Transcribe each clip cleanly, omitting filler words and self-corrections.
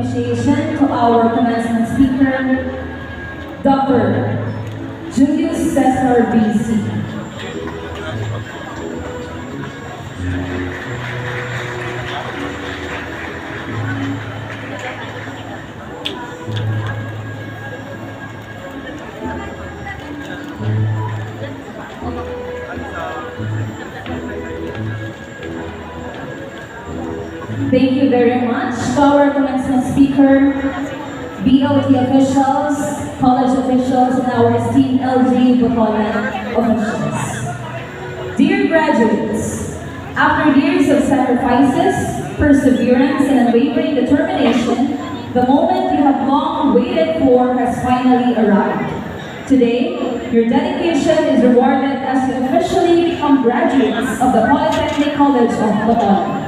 initiation to our commencement speaker, Dr. Julius Cesar BC. Thank you very much to our commencement speaker, BOT officials, college officials, and our esteemed LG Bacolod officials. Dear graduates, after years of sacrifices, perseverance, and unwavering determination, the moment you have long waited for has finally arrived. Today, your dedication is rewarded as you officially become graduates of the Polytechnic College of Bacolod.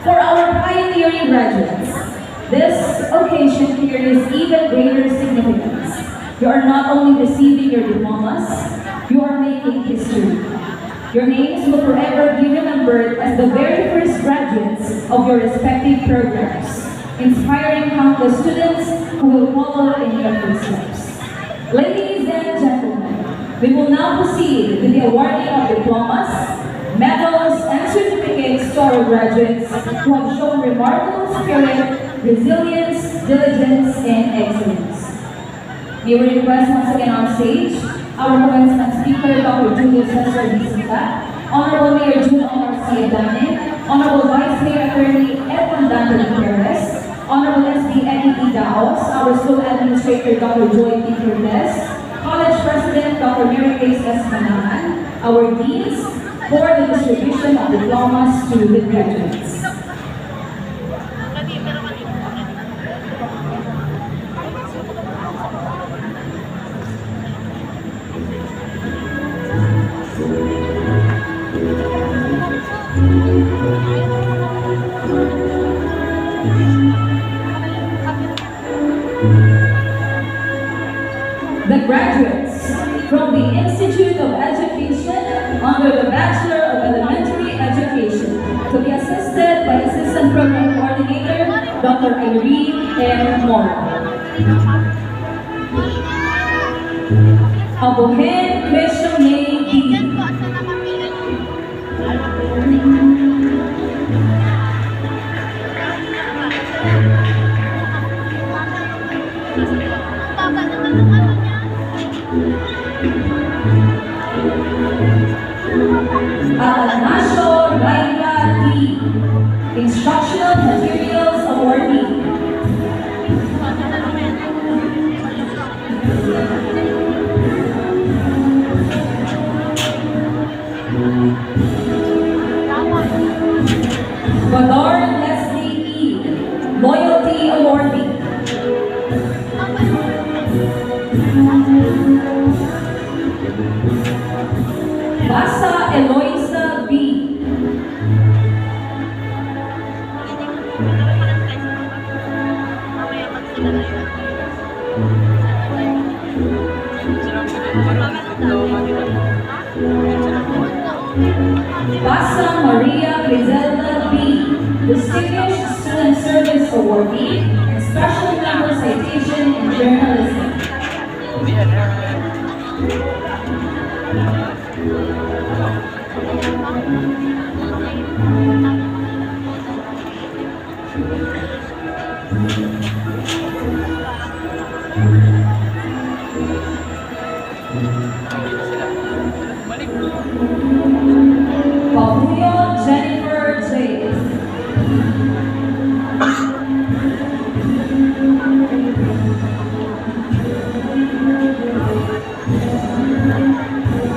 For our pioneering graduates, this occasion carries even greater significance. You are not only receiving your diplomas, you are making history. Your names will forever be remembered as the very first graduates of your respective programs, inspiring countless students who will follow in your footsteps. Ladies and gentlemen, we will now proceed with the awarding of diplomas, medals, and certificates to our graduates who have shown remarkable spirit, resilience, diligence, and excellence. May we request once again on stage our commencement speaker, Dr. Julius Cesar BC, Honorable Mayor June Omar C. Adane, Honorable Vice Mayor Attorney Edwin Dante Perez, Honorable S.D. Eddie D. Daos, our School Administrator, Dr. Joy P. Cortez, College President, Dr. Mary Grace S. Manahan, our Deans, for the distribution of diplomas to the graduates. The graduates from the Institute of Education under the Bachelor of Elementary Education to be assisted by Assistant Program Coordinator, Dr. Irene M. Mora. Abohen Meshome D. Atanasio Raya D. Instructional Materials Awardee. Bador Leslie E. Loyalty Awardee. Basa Eloisa B. Basa Maria Griselda B. Distinguished Student Service Awardee and Special Member Citation in Journalism. Paulio Jennifer J.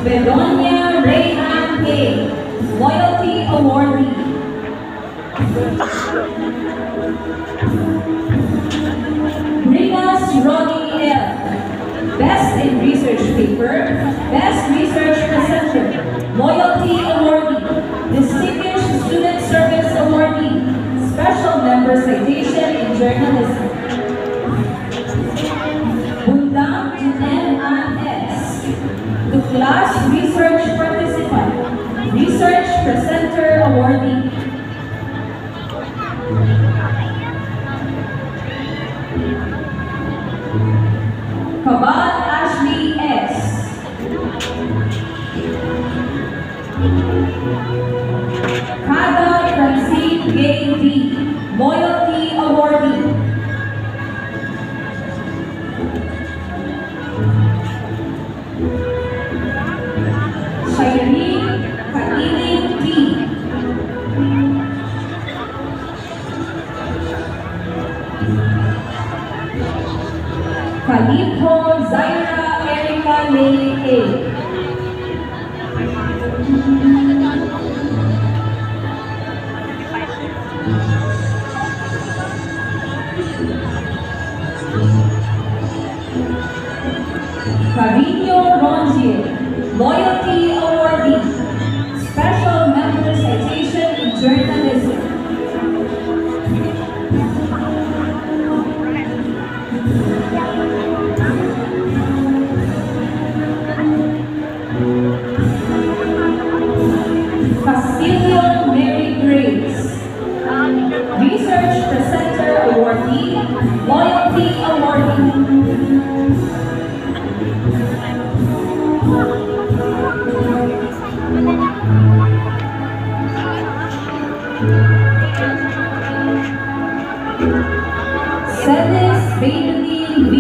Begonia Rayhan A. Loyalty Awardee. Rimas Ronnie L. Best in Research Paper, Best Research Presenter, Loyalty Awardee, Distinguished Student Service Awardee, Special Member Citation in Journalism. Bundang Jeanette Ann S. The Class Research Participant, Research Presenter Awardee. Loyalty Awardee. Shireen Katiling T. Kalipho Zaira Erica Lily A. Carino Rongier, Loyalty Awardee, Special Member Citation in Journalism. Castillo Mary Grace, Research Presenter Awardee, Loyalty Awardee. Celis Bailey V.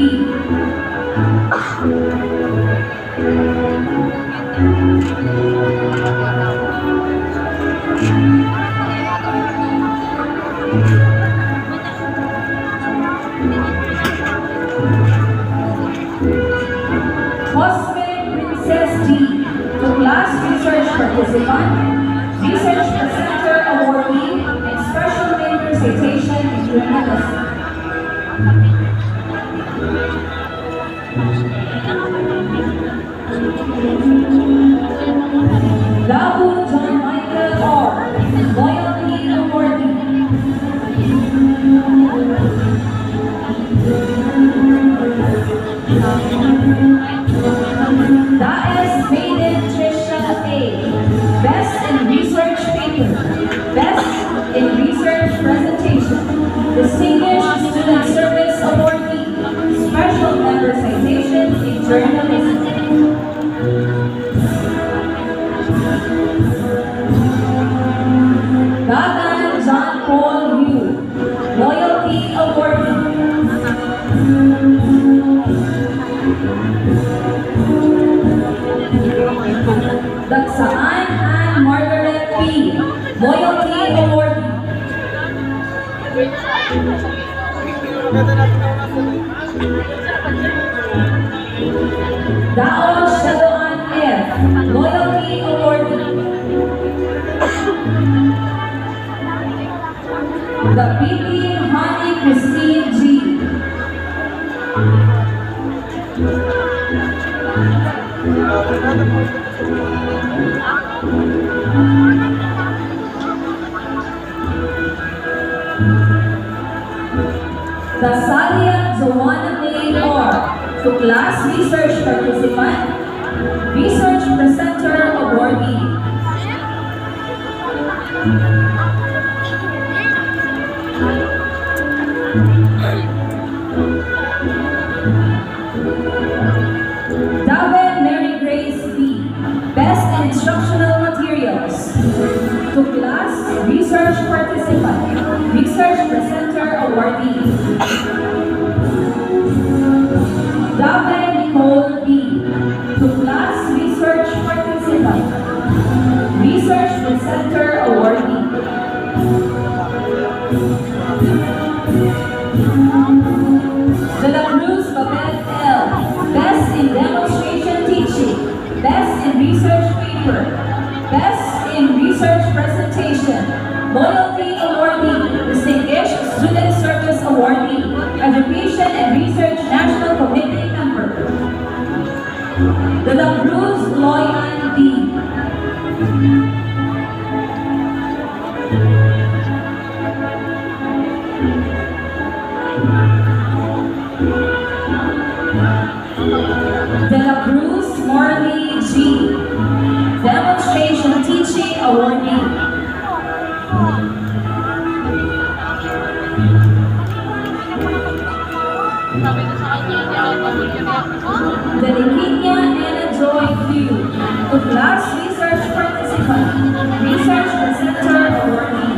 Cosme Princess D. To class research participant, research presenter awardee, and special member citation in journalism. Dabu John Michael R. Loyalty Awardee. Daes Maiden Trisha A. Best in Research Paper. Best in Research Presentation. Distinguished Student Service Awardee. Special Member Citation in Journalism. Gagan John Paul Yu, Loyalty Awardee. Dagsaan Ann Margaret P, Loyalty Awardee. Daon Shadoan F, Loyalty Awardee. The PT Honey Christine G. The Salia Joanna May R. To class research participant, research presenter awardee. Daven Mary Grace B. Best in Instructional Materials. To class research participant, research presenter awardee. Daven Nicole B. To class research participant, research presenter awardee. De La Cruz Babette L. Best in Demonstration Teaching, Best in Research Paper, Best in Research Presentation, Loyalty Awardee, Distinguished Student Service Awardee, Education and Research National Committee Member. De La Cruz Loyan D. De La Cruz Morley G. Demonstration Teaching Awardee. De Liquinia Anna Joy Q. To class research participant, research presenter awardee.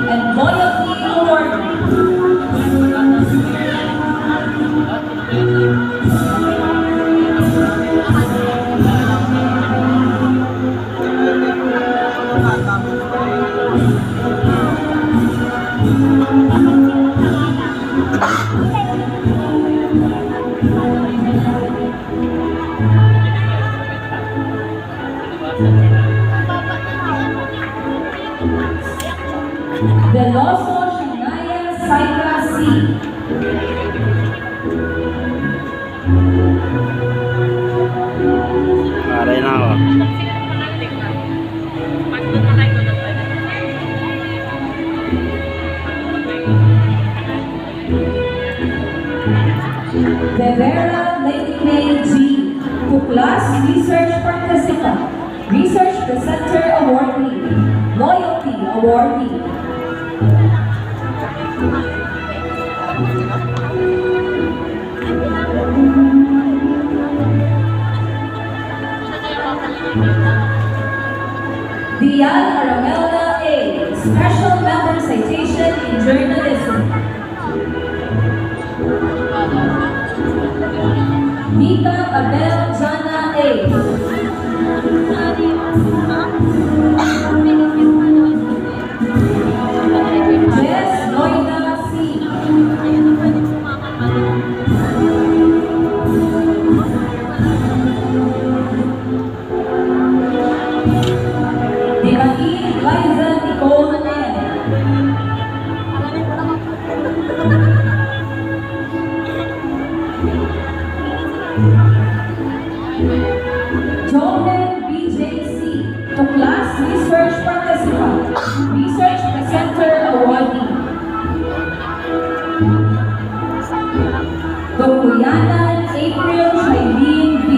and Loyalty Award. Veloso Shania Saika C. Aray na ako. Devera Lady May G. Tuklas Research Participant. Research Presenter Awardee. Loyalty Awardee. Dian Aramelda A. Special Member Citation in Journalism. Nita Abel Jana A. Jess Noida C. Dimahin Liza Nicole N. Joven BJC, Tuklas Research Participant, Research Presenter Awardee. Dokuyanan April Shailene B.